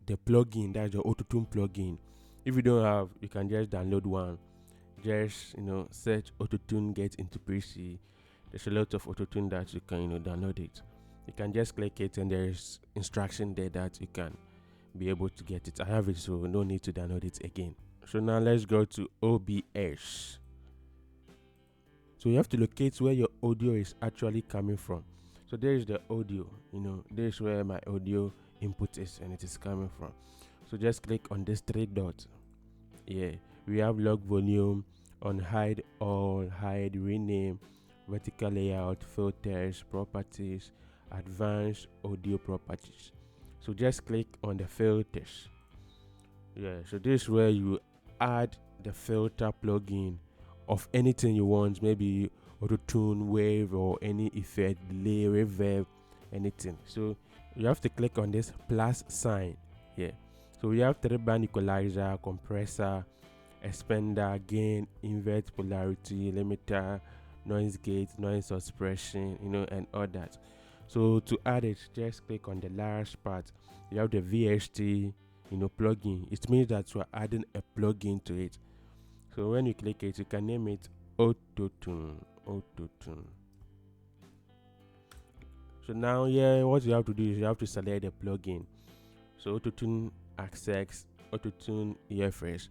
the plugin, that's your Autotune plugin. If you don't have, you can just download one. Just search Autotune get into PC. There's a lot of Autotune that you can download it. You can just click it and there's instruction there that you can be able to get it. I have it, so no need to download it again. So now let's go to OBS. So you have to locate where your audio is actually coming from. So there is the audio, there is where my audio input is and it is coming from. So just click on this three dots. Yeah, we have log volume, on hide all, hide, rename, vertical layout, filters, properties, advanced audio properties. So just click on the filters. Yeah, so this is where you add the filter plugin of anything you want, maybe Autotune, wave, or any effect, delay, reverb, anything. So you have to click on this plus sign. Yeah, so we have 3-band equalizer, compressor, expander, gain, invert, polarity, limiter, noise gate, noise suppression, and all that. So to add it, just click on the last part. You have the VST plugin. It means that you are adding a plugin to it. So when you click it, you can name it Autotune. So now what you have to do is you have to select the plugin. So Autotune Access, Autotune EFS.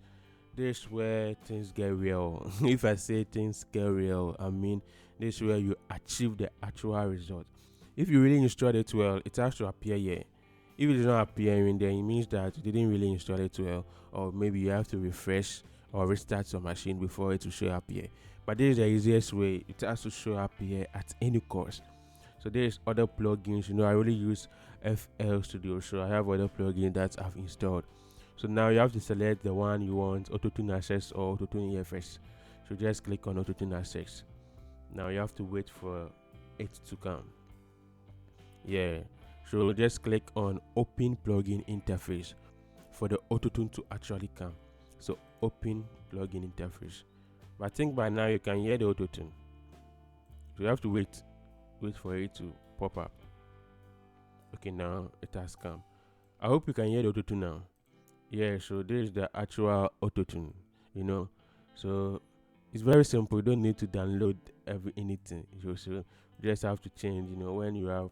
This is where things get real. If I say things get real, I mean this is where you achieve the actual result. If you really install it well, it has to appear here. If it does not appear in there, it means that you didn't really install it well, or maybe you have to refresh or restart your machine before it will show up here. But this is the easiest way. It has to show up here at any cost. So there's other plugins. I really use FL Studio, so I have other plugins that I've installed. So now you have to select the one you want, Autotune Access or Autotune EFS. So just click on Autotune Access. Now you have to wait for it to come. Yeah, so just click on Open Plugin Interface for the Autotune to actually come. So Open Plugin Interface. But I think by now you can hear the Autotune. So you have to wait for it to pop up. Okay, now it has come. I hope you can hear the Autotune now. Yeah, so this is the actual Autotune, So it's very simple. You don't need to download anything. So you just have to change, when you have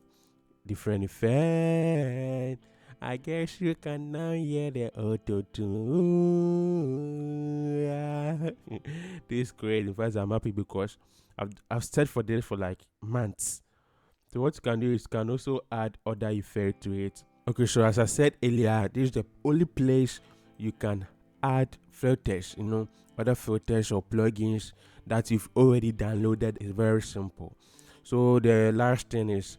different effects. I guess you can now hear the Autotune. This is great. In fact, I'm happy because I've searched for this for like months. So what you can do is you can also add other effects to it. Okay, so as I said earlier, this is the only place you can add filters, other filters or plugins that you've already downloaded. Is very simple. So the last thing is